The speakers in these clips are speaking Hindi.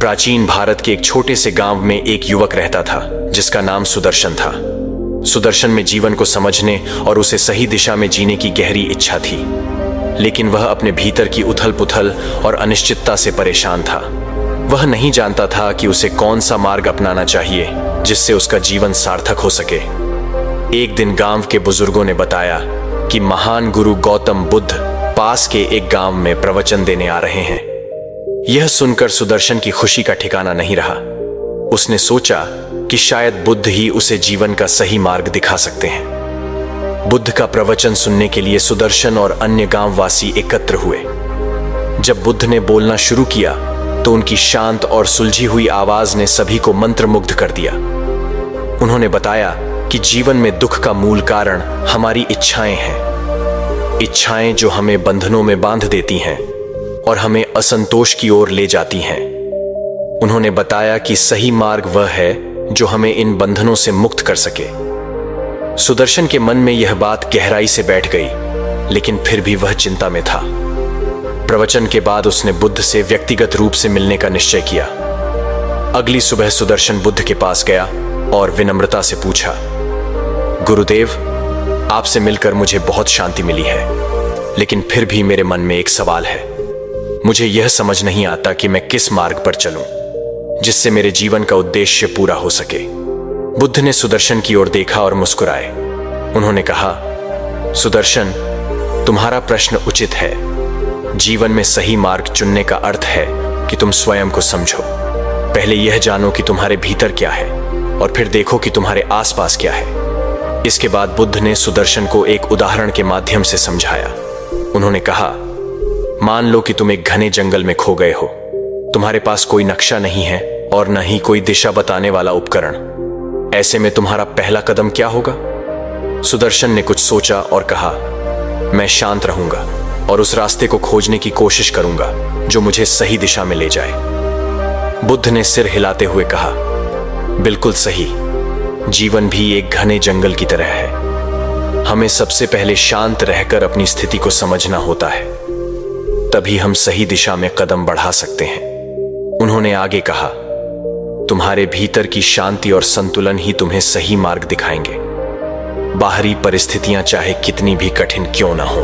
प्राचीन भारत के एक छोटे से गांव में एक युवक रहता था जिसका नाम सुदर्शन था। सुदर्शन में जीवन को समझने और उसे सही दिशा में जीने की गहरी इच्छा थी, लेकिन वह अपने भीतर की उथल पुथल और अनिश्चितता से परेशान था। वह नहीं जानता था कि उसे कौन सा मार्ग अपनाना चाहिए जिससे उसका जीवन सार्थक हो सके। एक दिन गांव के बुजुर्गों ने बताया कि महान गुरु गौतम बुद्ध पास के एक गांव में प्रवचन देने आ रहे हैं। यह सुनकर सुदर्शन की खुशी का ठिकाना नहीं रहा। उसने सोचा कि शायद बुद्ध ही उसे जीवन का सही मार्ग दिखा सकते हैं। बुद्ध का प्रवचन सुनने के लिए सुदर्शन और अन्य गांववासी एकत्र हुए। जब बुद्ध ने बोलना शुरू किया तो उनकी शांत और सुलझी हुई आवाज ने सभी को मंत्रमुग्ध कर दिया। उन्होंने बताया कि जीवन में दुख का मूल कारण हमारी इच्छाएं हैं, इच्छाएं जो हमें बंधनों में बांध देती हैं और हमें असंतोष की ओर ले जाती हैं। उन्होंने बताया कि सही मार्ग वह है जो हमें इन बंधनों से मुक्त कर सके। सुदर्शन के मन में यह बात गहराई से बैठ गई, लेकिन फिर भी वह चिंता में था। प्रवचन के बाद उसने बुद्ध से व्यक्तिगत रूप से मिलने का निश्चय किया। अगली सुबह सुदर्शन बुद्ध के पास गया और विनम्रता से पूछा, गुरुदेव, आपसे मिलकर मुझे बहुत शांति मिली है, लेकिन फिर भी मेरे मन में एक सवाल है। मुझे यह समझ नहीं आता कि मैं किस मार्ग पर चलूं जिससे मेरे जीवन का उद्देश्य पूरा हो सके। बुद्ध ने सुदर्शन की ओर देखा और मुस्कुराए। उन्होंने कहा, सुदर्शन, तुम्हारा प्रश्न उचित है। जीवन में सही मार्ग चुनने का अर्थ है कि तुम स्वयं को समझो। पहले यह जानो कि तुम्हारे भीतर क्या है और फिर देखो कि तुम्हारे आसपास क्या है। इसके बाद बुद्ध ने सुदर्शन को एक उदाहरण के माध्यम से समझाया। उन्होंने कहा, मान लो कि तुम एक घने जंगल में खो गए हो। तुम्हारे पास कोई नक्शा नहीं है और न ही कोई दिशा बताने वाला उपकरण। ऐसे में तुम्हारा पहला कदम क्या होगा? सुदर्शन ने कुछ सोचा और कहा, मैं शांत रहूंगा और उस रास्ते को खोजने की कोशिश करूंगा जो मुझे सही दिशा में ले जाए। बुद्ध ने सिर हिलाते हुए कहा, बिल्कुल सही। जीवन भी एक घने जंगल की तरह है। हमें सबसे पहले शांत रहकर अपनी स्थिति को समझना होता है, तभी हम सही दिशा में कदम बढ़ा सकते हैं। उन्होंने आगे कहा, तुम्हारे भीतर की शांति और संतुलन ही तुम्हें सही मार्ग दिखाएंगे। बाहरी परिस्थितियां चाहे कितनी भी कठिन क्यों ना हो,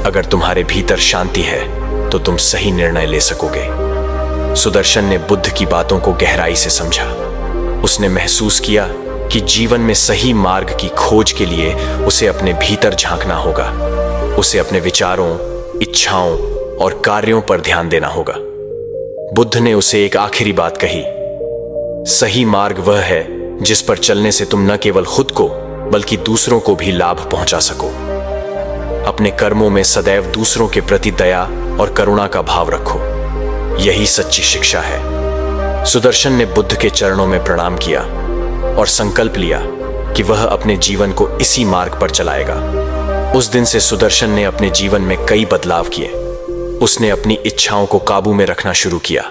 अगर तुम्हारे भीतर शांति है तो तुम सही निर्णय ले सकोगे। सुदर्शन ने बुद्ध की बातों को गहराई से समझा। उसने महसूस किया कि जीवन में सही मार्ग की खोज के लिए उसे अपने भीतर झांकना होगा। उसे अपने विचारों, इच्छाओं और कार्यों पर ध्यान देना होगा। बुद्ध ने उसे एक आखिरी बात कही, सही मार्ग वह है जिस पर चलने से तुम न केवल खुद को बल्कि दूसरों को भी लाभ पहुंचा सको। अपने कर्मों में सदैव दूसरों के प्रति दया और करुणा का भाव रखो। यही सच्ची शिक्षा है। सुदर्शन ने बुद्ध के चरणों में प्रणाम किया और संकल्प लिया कि वह अपने जीवन को इसी मार्ग पर चलाएगा। उस दिन से सुदर्शन ने अपने जीवन में कई बदलाव किए। उसने अपनी इच्छाओं को काबू में रखना शुरू किया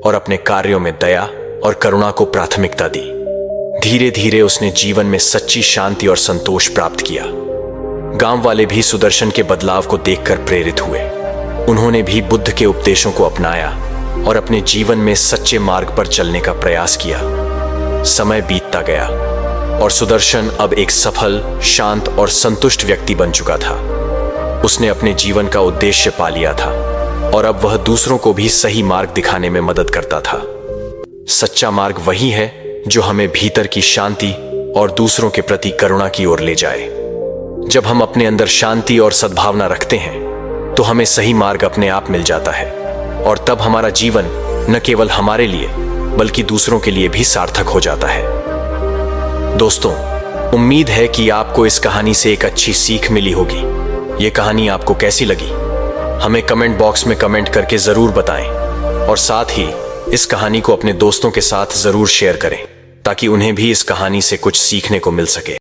और अपने कार्यों में दया और करुणा को प्राथमिकता दी। धीरे धीरे उसने जीवन में सच्ची शांति और संतोष प्राप्त किया। गांव वाले भी सुदर्शन के बदलाव को देखकर प्रेरित हुए। उन्होंने भी बुद्ध के उपदेशों को अपनाया और अपने जीवन में सच्चे मार्ग पर चलने का प्रयास किया। समय बीतता गया और सुदर्शन अब एक सफल, शांत और संतुष्ट व्यक्ति बन चुका था। उसने अपने जीवन का उद्देश्य पा लिया था और अब वह दूसरों को भी सही मार्ग दिखाने में मदद करता था। सच्चा मार्ग वही है जो हमें भीतर की शांति और दूसरों के प्रति करुणा की ओर ले जाए। जब हम अपने अंदर शांति और सद्भावना रखते हैं तो हमें सही मार्ग अपने आप मिल जाता है और तब हमारा जीवन न केवल हमारे लिए बल्कि दूसरों के लिए भी सार्थक हो जाता है। दोस्तों, उम्मीद है कि आपको इस कहानी से एक अच्छी सीख मिली होगी। ये कहानी आपको कैसी लगी? हमें कमेंट बॉक्स में कमेंट करके जरूर बताएं और साथ ही इस कहानी को अपने दोस्तों के साथ जरूर शेयर करें ताकि उन्हें भी इस कहानी से कुछ सीखने को मिल सके।